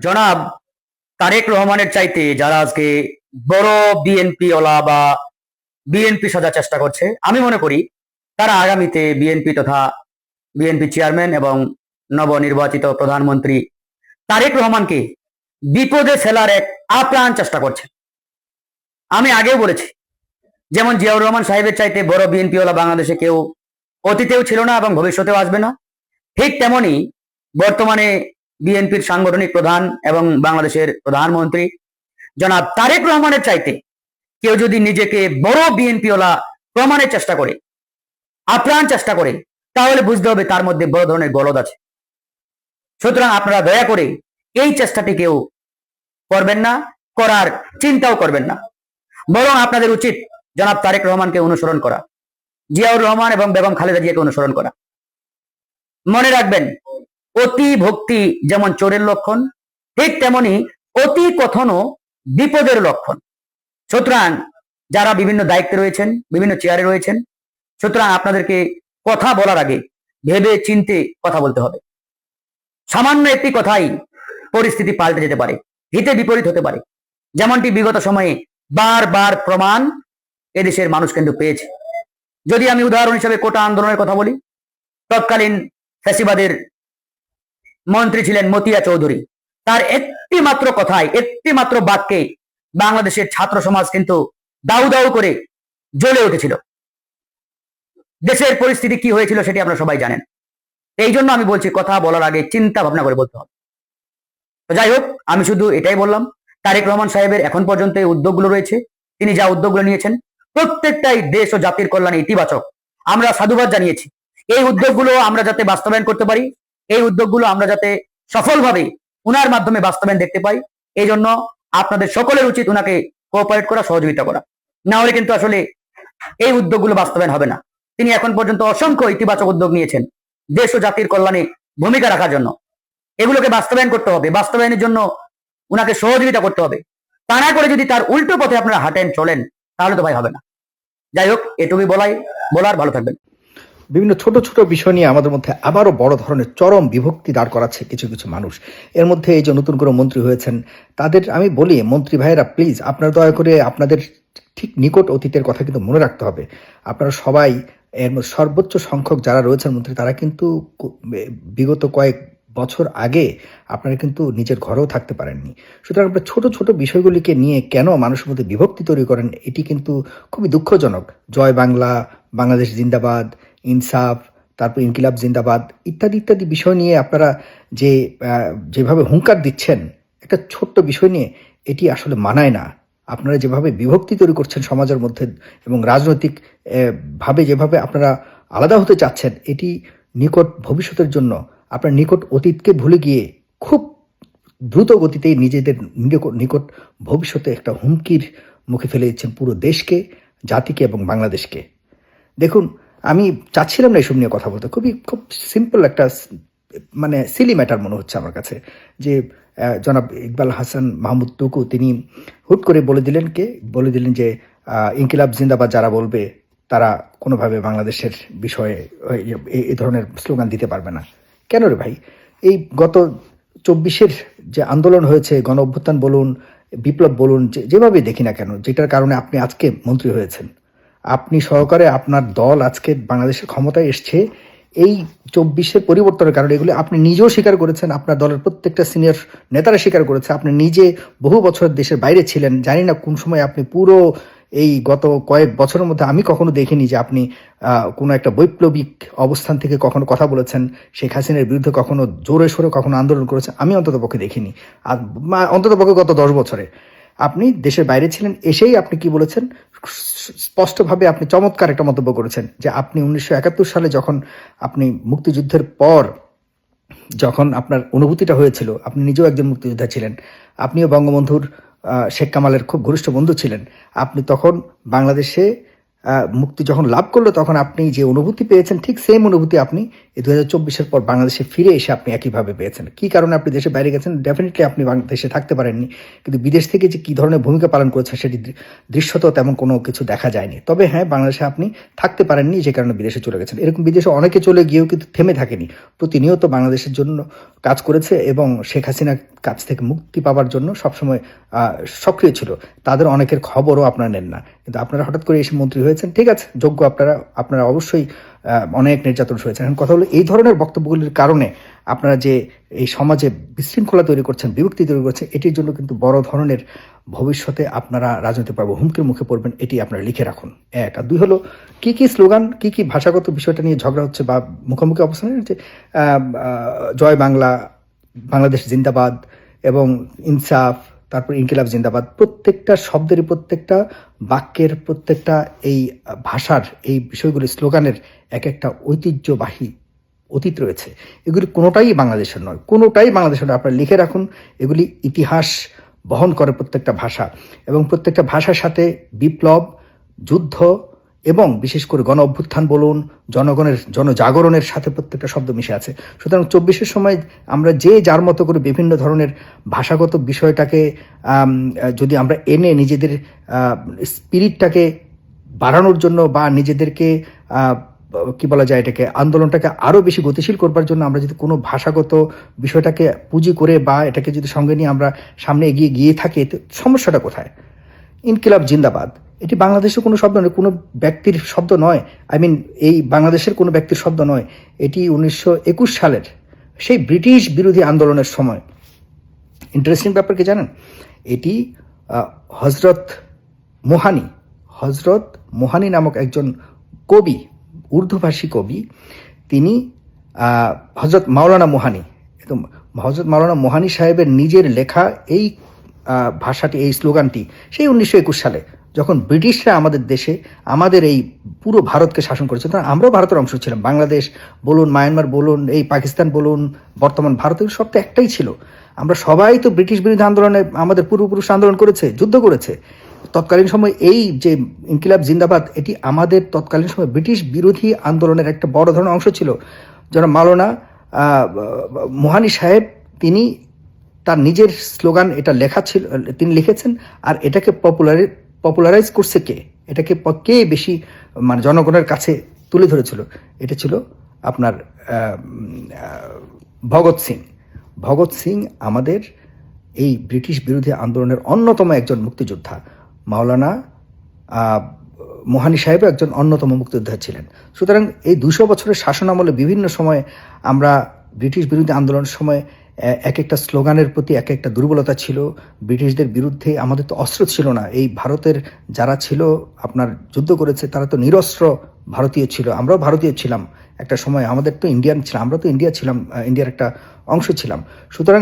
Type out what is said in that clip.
জনাব তারেক রহমানের চাইতে যারা আজকে বড় বিএনপি ওলা বা বিএনপি সাজার চেষ্টা করছে, আমি মনে করি তারা আগামীতে বিএনপি তথা বিএনপি চেয়ারম্যান এবং নবনির্বাচিত প্রধানমন্ত্রী তারেক রহমানকে বিপদে ফেলার এক আপ্রাণ চেষ্টা করছে। আমি আগেও বলেছি, যেমন জিয়াউর রহমান সাহেবের চাইতে বড় বিএনপি ওলা বাংলাদেশে কেউ অতীতেও ছিল না এবং ভবিষ্যতেও আসবে না, ঠিক তেমনি বর্তমানে বিএনপির সাংগঠনিক প্রধান এবং বাংলাদেশের প্রধানমন্ত্রী জনাব তারেক রহমানের চাইতে কেউ যদি নিজেকে বড় বিএনপি ওলা প্রমাণের চেষ্টা করে, আপ্রাণ চেষ্টা করে, তাহলে বুঝতে হবে তার মধ্যে বড় ধরনের গলদ আছে। সুতরাং আপনারা দয়া করে এই চেষ্টাটি কেউ করবেন না, করার চিন্তাও করবেন না। বরং আপনাদের উচিত জনাব তারেক রহমানকে অনুসরণ করা, জিয়াউর রহমান এবং বেগম খালেদা জিয়াকে অনুসরণ করা। মনে রাখবেন, অতি ভক্তি যেমন চোরের লক্ষণ, ঠিক তেমনি অতি কথনও বিপদের লক্ষণ। সুতরাং যারা বিভিন্ন দায়িত্বে রয়েছেন, বিভিন্ন চেয়ারে রয়েছেন, সুতরাং আপনাদেরকে কথা বলার আগে ভেবে চিন্তে কথা বলতে হবে। সামান্য একটি কথাই পরিস্থিতি পাল্টে যেতে পারে, হিতে বিপরীত হতে পারে, যেমনটি বিগত সময়ে বারবার প্রমাণ এদেশের মানুষ কিন্তু পেয়েছে। যদি আমি উদাহরণ হিসেবে কোটা আন্দোলনের কথা বলি, তৎকালীন ফ্যাসিবাদের মন্ত্রী ছিলেন মতিয়া চৌধুরী। তার একটি মাত্র কথায়, একটি মাত্র বাক্যে বাংলাদেশের ছাত্র সমাজ কিন্তু দাউ দাউ করে জ্বলে উঠেছিল। দেশের পরিস্থিতি কি হয়েছিল সেটি আপনারা সবাই জানেন। এই জন্য আমি বলছি, কথা বলার আগে চিন্তা ভাবনা করে বলতে হবে। তো যাই হোক, আমি শুধু এটাই বললাম, তারেক রহমান সাহেবের এখন পর্যন্ত এই উদ্যোগগুলো রয়েছে, তিনি যা উদ্যোগগুলো নিয়েছেন প্রত্যেকটাই দেশ ও জাতির কল্যাণে ইতিবাচক। আমরা সাধুবাদ জানিয়েছি। এই উদ্যোগগুলো আমরা যাতে বাস্তবায়ন করতে পারি, এই উদ্যোগগুলো আমরা যাতে সফলভাবে উনার মাধ্যমে বাস্তবায়ন দেখতে পাই, এই জন্য আপনাদের সকলের উচিত উনাকে কোঅপারেট করা, সহযোগিতা করা। না হলে কিন্তু আসলে এই উদ্যোগগুলো বাস্তবায়ন হবে না। তিনি এখন পর্যন্ত অসংখ্য ইতিবাচক উদ্যোগ নিয়েছেন দেশ ও জাতির কল্যাণে ভূমিকা রাখার জন্য। এগুলোকে বাস্তবায়ন করতে হবে, বাস্তবায়নের জন্য উনাকে সহযোগিতা করতে হবে। তা না করে যদি তার উল্টো পথে আপনারা হাঁটেন, চলেন, তাহলে তো ভাই হবে না। যাই হোক, এটুকুই বলার। ভালো থাকবেন। বিভিন্ন ছোট ছোট বিষয় নিয়ে আমাদের মধ্যে আবারও বড় ধরনের চরম বিভক্তি দাঁড় করাচ্ছে কিছু কিছু মানুষ। এর মধ্যে এই যে নতুন করে মন্ত্রী হয়েছেন, তাদের আমি বলি, মন্ত্রী ভাইয়েরা প্লিজ আপনারা দয়া করে আপনাদের ঠিক নিকট অতীতের কথা কিন্তু মনে রাখতে হবে। আপনারা সবাই এর মধ্যে সর্বোচ্চ সংখ্যক যারা রয়েছেন মন্ত্রী, তারা কিন্তু বিগত কয়েক বছর আগে আপনারা কিন্তু নিজের ঘরেও থাকতে পারেননি। সুতরাং আপনারা ছোট ছোট বিষয়গুলিকে নিয়ে কেন মানুষের মধ্যে বিভক্তি তৈরি করেন, এটি কিন্তু খুবই দুঃখজনক। জয় বাংলা, বাংলাদেশ জিন্দাবাদ, ইনসাফ, তারপর ইনকিলাব জিন্দাবাদ ইত্যাদি ইত্যাদি বিষয় নিয়ে আপনারা যেভাবে হুঙ্কার দিচ্ছেন একটা ছোট্ট বিষয় নিয়ে, এটি আসলে মানায় না। আপনারা যেভাবে বিভক্তি তৈরি করছেন সমাজের মধ্যে এবং রাজনৈতিক ভাবে যেভাবে আপনারা আলাদা হতে চাচ্ছেন, এটি নিকট ভবিষ্যতের জন্য আপনার নিকট অতীতকে ভুলে গিয়ে খুব দ্রুত গতিতেই নিজেদের নিকট ভবিষ্যতে একটা হুমকির মুখে ফেলে দিচ্ছেন পুরো দেশকে, জাতিকে এবং বাংলাদেশকে। দেখুন, আমি চাচ্ছিলাম না এসব নিয়ে কথা বলতে, খুব সিম্পল একটা মানে সিলি ম্যাটার মনে হচ্ছে আমার কাছে যে জনাব ইকবাল হাসান মাহমুদ টুকু তিনি হুট করে বলে দিলেন যে ইনকিলাব জিন্দাবাদ যারা বলবে তারা কোনোভাবে বাংলাদেশের বিষয়ে এই ধরনের স্লোগান দিতে পারবে না। কেন রে ভাই? এই গত 24-এর যে আন্দোলন হয়েছে, গণ অভ্যুত্থান বলুন, বিপ্লব বলুন, যেভাবে দেখি না কেন, যেটার কারণে আপনি আজকে মন্ত্রী হয়েছেন, আপনি সহকারে আপনার দল আজকে বাংলাদেশের ক্ষমতায় এসছে, এই 24-এর পরিবর্তনের কারণে এগুলি আপনি নিজেও স্বীকার করেছেন, আপনার দলের প্রত্যেকটা সিনিয়র নেতারা স্বীকার করেছে। আপনি নিজে বহু বছর দেশের বাইরে ছিলেন, জানি না কোন সময় আপনি পুরো এই গত কয়েক বছরের মধ্যে আমি কখনো দেখিনি যে আপনি কোনো একটা বৈপ্লবিক অবস্থান থেকে কখনো কথা বলেছেন, শেখ হাসিনার বিরুদ্ধে কখনো জোরে সোরে কখনো আন্দোলন করেছেন, আমি অন্ততপক্ষে দেখিনি। আর অন্ততপক্ষে গত 10 বছরে আপনি দেশের বাইরে ছিলেন, এসেই আপনি কি বলেছেন, স্পষ্টভাবে আপনি চমৎকার একটা মন্তব্য করেছেন যে আপনি 1971 সালে যখন আপনি মুক্তিযুদ্ধের পর যখন আপনার অনুভূতিটা হয়েছিল, আপনি নিজেও একজন মুক্তিযোদ্ধা ছিলেন, আপনিও বঙ্গবন্ধুর শেখ কামালের খুব ঘনিষ্ঠ বন্ধু ছিলেন, আপনি তখন বাংলাদেশে মুক্তি যখন লাভ করলো তখন আপনি যে অনুভূতি পেয়েছেন ঠিক সেম অনুভূতি আপনি এই 2024-এর পর বাংলাদেশে ফিরে এসে আপনি একইভাবে পেয়েছেন। কী কারণে আপনি দেশে বাইরে গেছেন? ডেফিনেটলি আপনি বাংলাদেশে থাকতে পারেননি, কিন্তু বিদেশ থেকে যে কী ধরনের ভূমিকা পালন করেছে সেটি দৃশ্যত তেমন কোনো কিছু দেখা যায়নি। তবে হ্যাঁ, বাংলাদেশে আপনি থাকতে পারেননি, যে কারণে বিদেশে চলে গেছেন। এরকম বিদেশে অনেকে চলে গিয়েও কিন্তু থেমে থাকেনি, প্রতিনিয়ত বাংলাদেশের জন্য কাজ করেছে এবং শেখ হাসিনার কাছ থেকে মুক্তি পাওয়ার জন্য সবসময় সক্রিয় ছিল। তাদের অনেকের খবরও আপনারা নেন না, কিন্তু আপনারা হঠাৎ করে এসে মন্ত্রী হয়েছেন, ঠিক আছে, যোগ্য, আপনারা অবশ্যই অনেক নির্যাতন হয়েছেন। এখন কথা হলো, এই ধরনের বক্তব্যগুলির কারণে আপনারা যে এই সমাজে বিশৃঙ্খলা তৈরি করছেন, বিভক্তি তৈরি করছেন, এটির জন্য কিন্তু বড় ধরনের ভবিষ্যতে আপনারা রাজনৈতিক পারবো হুমকির মুখে পড়বেন, এটি আপনারা লিখে রাখুন। এক আর দুই হলো, কি কি স্লোগান, কি কি ভাষাগত বিষয়টা নিয়ে ঝগড়া হচ্ছে বা মুখোমুখি অবস্থানে, যে জয় বাংলা, বাংলাদেশ জিন্দাবাদ এবং ইনসাফ, তারপর ইনকিলাব জিন্দাবাদ, প্রত্যেকটা শব্দেরই, প্রত্যেকটা বাক্যের, প্রত্যেকটা এই ভাষার এই বিষয়গুলি, স্লোগানের এক একটা ঐতিহ্যবাহী অতীত রয়েছে। এগুলি কোনোটাই বাংলাদেশের নয়, কোনোটাই বাংলাদেশের নয়। আপনারা লিখে রাখুন, এগুলি ইতিহাস বহন করে প্রত্যেকটা ভাষা, এবং প্রত্যেকটা ভাষার সাথে বিপ্লব, যুদ্ধ এবং বিশেষ করে গণ অভ্যুত্থান বলুন, জনগণের জনজাগরণের সাথে প্রত্যেকটা শব্দ মিশে আছে। সুতরাং 24-এর সময় আমরা যে যার মতো করে বিভিন্ন ধরনের ভাষাগত বিষয়টাকে যদি আমরা এনে নিজেদের স্পিরিটটাকে বাড়ানোর জন্য বা নিজেদেরকে কি বলা যায়, এটাকে আন্দোলনটাকে আরও বেশি গতিশীল করবার জন্য আমরা যদি কোনো ভাষাগত বিষয়টাকে পুঁজি করে বা এটাকে যদি সঙ্গে নিয়ে আমরা সামনে এগিয়ে গিয়ে থাকি, তো সমস্যাটা কোথায়? ইনকিলাব জিন্দাবাদ, এটি বাংলাদেশের কোনো শব্দ নয়, কোনো ব্যক্তির শব্দ নয়। এই বাংলাদেশের কোনো ব্যক্তির শব্দ নয়। এটি 1921 সালের সেই ব্রিটিশ বিরোধী আন্দোলনের সময়। ইন্টারেস্টিং ব্যাপার কি জানেন? এটি হজরত মোহানি নামক একজন কবি, উর্দুভাষী কবি, তিনি হজরত মাওলানা মোহানি সাহেবের নিজের লেখা এই ভাষাটি, এই স্লোগানটি সেই 1921 সালে, যখন ব্রিটিশরা আমাদের দেশে, আমাদের এই পুরো ভারতকে শাসন করেছে, তখন আমরাও ভারতের অংশ ছিলাম। বাংলাদেশ বলুন, মায়ানমার বলুন, এই পাকিস্তান বলুন, বর্তমান ভারতের সব তো একটাই ছিল। আমরা সবাই তো ব্রিটিশ বিরোধী আন্দোলনে আমাদের পূর্বপুরুষ আন্দোলন করেছে, যুদ্ধ করেছে। তৎকালীন সময় এই যে ইনকিলাব জিন্দাবাদ, এটি আমাদের তৎকালীন সময় ব্রিটিশ বিরোধী আন্দোলনের একটা বড় ধরনের অংশ ছিল। যেন মাওলানা মোহানি সাহেব, তিনি তার নিজের স্লোগান এটা লেখা ছিল, তিনি লিখেছেন। আর এটাকে পপুলারাইজ করছে কে? এটাকে কে বেশি মানে জনগণের কাছে তুলে ধরেছিল? এটা ছিল আপনার ভগৎ সিং আমাদের এই ব্রিটিশ বিরোধী আন্দোলনের অন্যতম একজন মুক্তিযোদ্ধা। মাওলানা মোহানি সাহেব একজন অন্যতম মুক্তিযোদ্ধা ছিলেন। সুতরাং এই 200 বছরের শাসনামলে বিভিন্ন সময়ে আমরা ব্রিটিশ বিরোধী আন্দোলনের সময় এক একটা স্লোগানের প্রতি এক একটা দুর্বলতা ছিল। ব্রিটিশদের বিরুদ্ধে আমাদের তো অস্ত্র ছিল না। এই ভারতের যারা ছিল, আপনার যুদ্ধ করেছে, তারা তো নিরস্ত্র ভারতীয় ছিল, আমরাও ভারতীয় ছিলাম একটা সময়। আমাদের তো ইন্ডিয়ান ছিলাম, আমরা তো ইন্ডিয়া ছিলাম, ইন্ডিয়ার একটা অংশ ছিলাম। সুতরাং